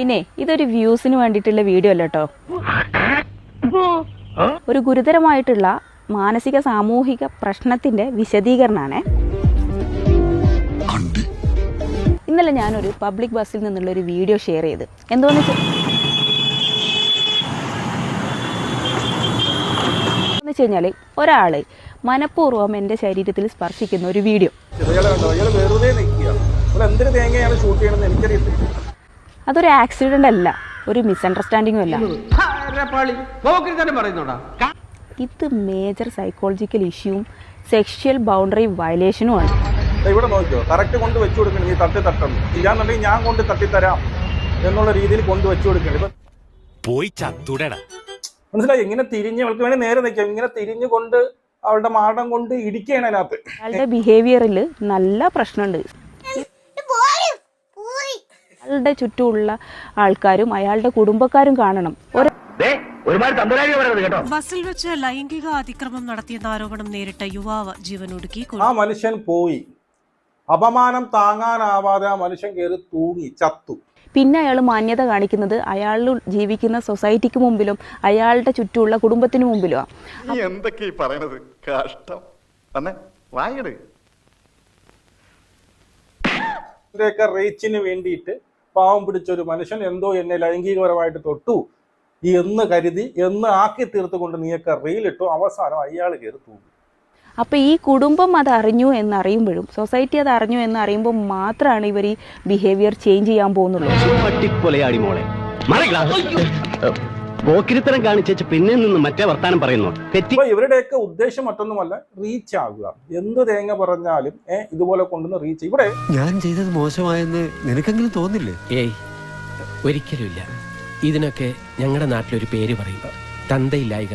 പിന്നെ ഇതൊരു വ്യൂസിന് വേണ്ടിയിട്ടുള്ള വീഡിയോ അല്ല കേട്ടോ. ഒരു ഗുരുതരമായിട്ടുള്ള മാനസിക സാമൂഹിക പ്രശ്നത്തിന്റെ വിശദീകരണമാണ്. ഇന്നലെ ഞാനൊരു പബ്ലിക് ബസ്സിൽ നിന്നുള്ള ഒരു വീഡിയോ ഷെയർ ചെയ്ത് എന്തോന്ന് വെച്ച് കഴിഞ്ഞാൽ ഒരാൾ മനഃപൂർവ്വം എൻ്റെ ശരീരത്തിൽ സ്പർശിക്കുന്ന ഒരു വീഡിയോ. അതൊരു ആക്സിഡന്റ് അല്ല, ഒരു മിസ്അണ്ടർസ്റ്റാൻഡിങ്ങും അല്ല. ഇത് മേജർ സൈക്കോളജിക്കൽ ഇഷ്യൂവും സെക്ഷൽ ബൗണ്ടറി വയലേഷനുമാണ്. ഇവിടെ നോക്കിയോ, കറക്റ്റ് കൊണ്ട് വെച്ചു കൊടുക്കണം. നീ തട്ടണം ഇല്ലാന്നുണ്ടെങ്കിൽ ഞാൻ കൊണ്ട് തട്ടിത്തരാം എന്നുള്ള രീതിയിൽ കൊണ്ട് വെച്ചു കൊടുക്കണം. മനസ്സിലായി? ഇങ്ങനെ തിരിഞ്ഞ് അവൾക്ക് വേണ്ടി നേരെ നിൽക്കാം. ഇങ്ങനെ തിരിഞ്ഞുകൊണ്ട് അവളുടെ മാടം കൊണ്ട് ഇടിക്കുകയാണ് അതിനകത്ത്. അയാളുടെ ബിഹേവിയറിൽ നല്ല പ്രശ്നമുണ്ട്. അയാളുടെ ചുറ്റുമുള്ള ആൾക്കാരും അയാളുടെ കുടുംബക്കാരും കാണണം. ബസ്സിൽ വെച്ച് ലൈംഗിക അതിക്രമം നടത്തിയെന്ന ആരോപണം നേരിട്ട യുവാവ് ജീവനൊടുക്കി. ആ മനുഷ്യൻ പോയി. അപമാനം താങ്ങാനാവാതെ ആ മനുഷ്യൻ കയറി തൂങ്ങി ചത്തു. പിന്നെ അയാൾ മാന്യത കാണിക്കുന്നത് അയാൾ ജീവിക്കുന്ന സൊസൈറ്റിക്ക് മുമ്പിലും അയാളുടെ ചുറ്റുമുള്ള കുടുംബത്തിന് മുമ്പിലും. റീച്ചിന് വേണ്ടിയിട്ട് പാവം പിടിച്ചൊരു മനുഷ്യൻ എന്തോ എന്നെ ലൈംഗികപരമായിട്ട് തൊട്ടു എന്ന് കരുതി എന്ന് ആക്കി തീർത്തുകൊണ്ട് നീയൊക്കെ റീലിട്ടു. അവസാനം അയാൾ കയറി തൂങ്ങി. അപ്പോൾ ഈ കുടുംബം അത് അറിഞ്ഞു എന്നറിയുമ്പോഴും സൊസൈറ്റി അത് അറിഞ്ഞു എന്നറിയുമ്പോൾ മാത്രമാണ് ഇവർ ഈ ബിഹേവിയർ ചേഞ്ച് ചെയ്യാൻ പോകുന്നുള്ളൂ. പിന്നെ നിന്ന് മറ്റേ വർത്താനം പറയുന്നു. ഇവരുടെയൊക്കെ ഉദ്ദേശം മറ്റൊന്നുമല്ല, റീച്ച് ആകുക. എന്ത് തേങ്ങ പറഞ്ഞാലും ഇതുപോലെ കൊണ്ടുവന്ന് റീച്ച്. ഇവിടെ ഞാൻ ചെയ്തത് മോശമായെന്ന് നിനക്കെങ്കിലും തോന്നില്ലേ? ഏയ്, ഒരിക്കലുമില്ല. ഇതിനൊക്കെ ഞങ്ങളുടെ നാട്ടിലൊരു പേര് പറയും, തന്തയില്ലായിക.